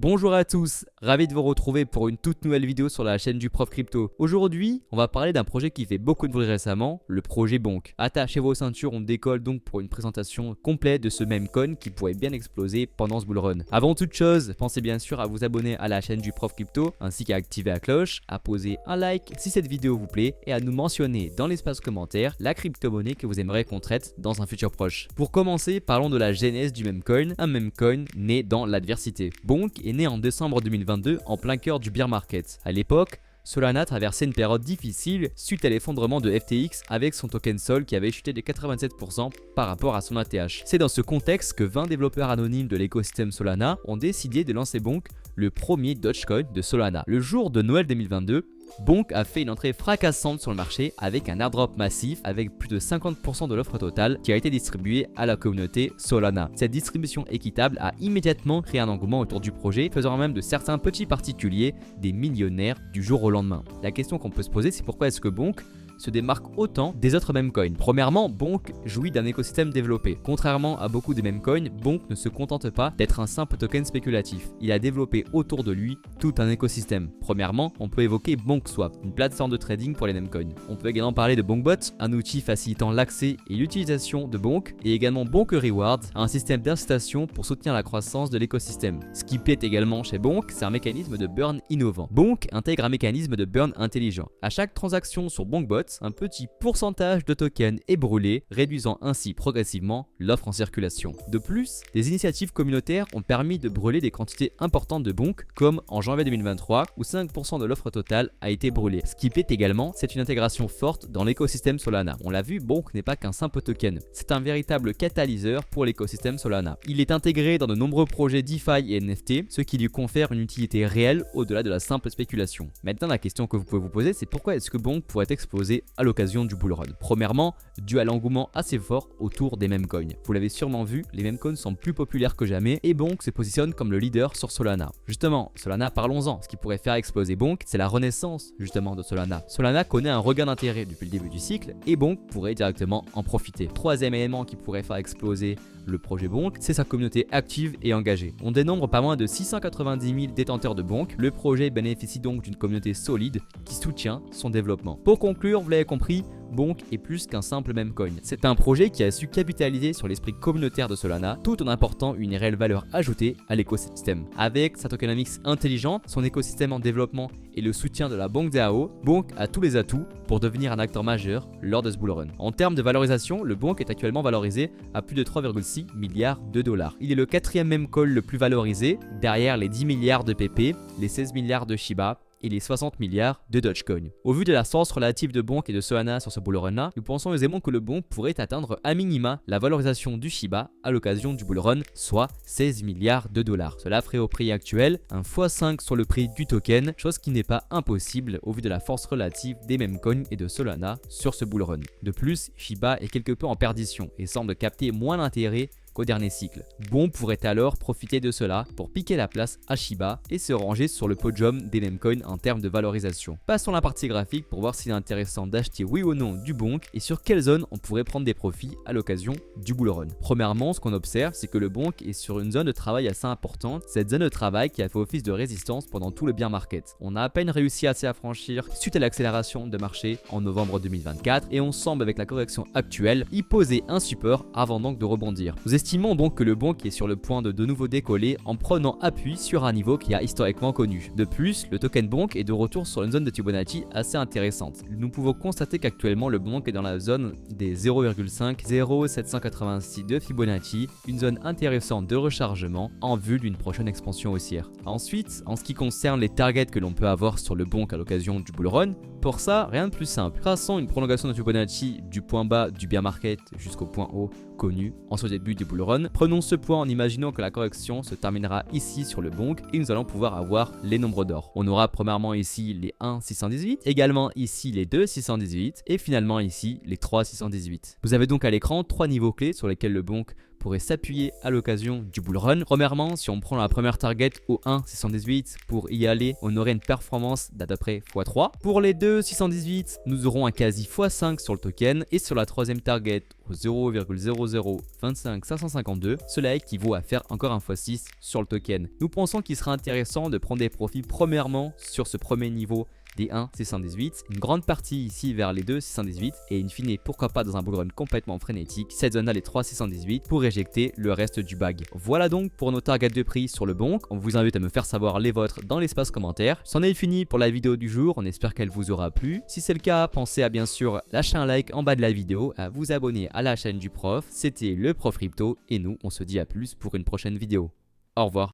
Bonjour à tous, ravi de vous retrouver pour une toute nouvelle vidéo sur la chaîne du Prof Crypto. Aujourd'hui, on va parler d'un projet qui fait beaucoup de bruit récemment, le projet Bonk. Attachez vos ceintures, on décolle donc pour une présentation complète de ce même coin qui pourrait bien exploser pendant ce bull run. Avant toute chose, pensez bien sûr à vous abonner à la chaîne du Prof Crypto ainsi qu'à activer la cloche, à poser un like si cette vidéo vous plaît et à nous mentionner dans l'espace commentaire la crypto-monnaie que vous aimeriez qu'on traite dans un futur proche. Pour commencer, parlons de la genèse du meme coin, un meme coin né dans l'adversité. Bonk est né en décembre 2022 en plein cœur du bear market. À l'époque, Solana traversait une période difficile suite à l'effondrement de FTX avec son token Sol qui avait chuté de 87% par rapport à son ATH. C'est dans ce contexte que 20 développeurs anonymes de l'écosystème Solana ont décidé de lancer Bonk, le premier Dogecoin de Solana. Le jour de Noël 2022, Bonk a fait une entrée fracassante sur le marché avec un airdrop massif avec plus de 50% de l'offre totale qui a été distribuée à la communauté Solana. Cette distribution équitable a immédiatement créé un engouement autour du projet, faisant même de certains petits particuliers des millionnaires du jour au lendemain. La question qu'on peut se poser, c'est pourquoi est-ce que Bonk se démarque autant des autres meme coins. Premièrement, Bonk jouit d'un écosystème développé. Contrairement à beaucoup de meme coins, Bonk ne se contente pas d'être un simple token spéculatif. Il a développé autour de lui tout un écosystème. Premièrement, on peut évoquer BonkSwap, une plateforme de trading pour les meme coins. On peut également parler de BonkBot, un outil facilitant l'accès et l'utilisation de Bonk, et également Bonk Rewards, un système d'incitation pour soutenir la croissance de l'écosystème. Ce qui plaît également chez Bonk, c'est un mécanisme de burn innovant. Bonk intègre un mécanisme de burn intelligent. À chaque transaction sur BonkBot, un petit pourcentage de tokens est brûlé, réduisant ainsi progressivement l'offre en circulation. De plus, des initiatives communautaires ont permis de brûler des quantités importantes de Bonk, comme en janvier 2023 où 5% de l'offre totale a été brûlée. Ce qui plaît également, c'est une intégration forte dans l'écosystème Solana. On l'a vu, Bonk n'est pas qu'un simple token, c'est un véritable catalyseur pour l'écosystème Solana. Il est intégré dans de nombreux projets DeFi et NFT, ce qui lui confère une utilité réelle au-delà de la simple spéculation. Maintenant, la question que vous pouvez vous poser, c'est pourquoi est-ce que Bonk pourrait exploser à l'occasion du bull run. Premièrement, dû à l'engouement assez fort autour des meme coins. Vous l'avez sûrement vu, les meme coins sont plus populaires que jamais et Bonk se positionne comme le leader sur Solana. Justement, Solana, parlons-en. Ce qui pourrait faire exploser Bonk, c'est la renaissance justement de Solana. Solana connaît un regain d'intérêt depuis le début du cycle et Bonk pourrait directement en profiter. Troisième élément qui pourrait faire exploser le projet Bonk, c'est sa communauté active et engagée. On dénombre pas moins de 690 000 détenteurs de Bonk. Le projet bénéficie donc d'une communauté solide qui soutient son développement. Pour conclure, vous l'avez compris, Bonk est plus qu'un simple meme coin. C'est un projet qui a su capitaliser sur l'esprit communautaire de Solana tout en apportant une réelle valeur ajoutée à l'écosystème. Avec sa tokenomics intelligente, son écosystème en développement et le soutien de la banque DAO, Bonk a tous les atouts pour devenir un acteur majeur lors de ce bull run. En termes de valorisation, le Bonk est actuellement valorisé à plus de 3,6 milliards de dollars. Il est le quatrième meme coin le plus valorisé, derrière les 10 milliards de PP, les 16 milliards de Shiba et les 60 milliards de Dogecoin. Au vu de la force relative de Bonk et de Solana sur ce bull run là, nous pensons aisément que le Bonk pourrait atteindre à minima la valorisation du Shiba à l'occasion du bull run, soit 16 milliards de dollars. Cela ferait au prix actuel un x5 sur le prix du token, chose qui n'est pas impossible au vu de la force relative des meme coins et de Solana sur ce bull run. De plus, Shiba est quelque peu en perdition et semble capter moins d'intérêt qu'au dernier cycle. Bonk pourrait alors profiter de cela pour piquer la place à Shiba et se ranger sur le podium des meme coins en termes de valorisation. Passons à la partie graphique pour voir s'il est intéressant d'acheter oui ou non du Bonk et sur quelle zone on pourrait prendre des profits à l'occasion du bull run. Premièrement, ce qu'on observe, c'est que le Bonk est sur une zone de travail assez importante, cette zone de travail qui a fait office de résistance pendant tout le bear market. On a à peine réussi à s'y affranchir suite à l'accélération de marché en novembre 2024 et on semble avec la correction actuelle y poser un support avant donc de rebondir. Nous estimons donc que le Bonk est sur le point de nouveau décoller en prenant appui sur un niveau qui a historiquement connu. De plus, le token Bonk est de retour sur une zone de Fibonacci assez intéressante. Nous pouvons constater qu'actuellement le Bonk est dans la zone des 0,50786 de Fibonacci, une zone intéressante de rechargement en vue d'une prochaine expansion haussière. Ensuite, en ce qui concerne les targets que l'on peut avoir sur le Bonk à l'occasion du bull run, pour ça, rien de plus simple. Traçons une prolongation de Fibonacci du point bas du bear market jusqu'au point haut connu en ce début du bull run. Prenons ce point en imaginant que la correction se terminera ici sur le Bonk et nous allons pouvoir avoir les nombres d'or. On aura premièrement ici les 1,618, également ici les 2,618 et finalement ici les 3,618. Vous avez donc à l'écran trois niveaux clés sur lesquels le Bonk pourrait s'appuyer à l'occasion du bull run. Premièrement, si on prend la première target au 1,618 pour y aller, on aurait une performance d'à peu près x3. Pour les deux 618, nous aurons un quasi x5 sur le token et sur la troisième target au 0,0025552, cela équivaut à faire encore un x6 sur le token. Nous pensons qu'il sera intéressant de prendre des profits premièrement sur ce premier niveau des 1,618, une grande partie ici vers les 2,618 et in fine pourquoi pas dans un bull run complètement frénétique, cette zone là les 3,618 pour éjecter le reste du bag. Voilà donc pour nos targets de prix sur le bonk, on vous invite à me faire savoir les vôtres dans l'espace commentaire. C'en est fini pour la vidéo du jour, on espère qu'elle vous aura plu. Si c'est le cas, pensez à bien sûr lâcher un like en bas de la vidéo, à vous abonner à la chaîne du prof. C'était le Prof Crypto et nous on se dit à plus pour une prochaine vidéo. Au revoir.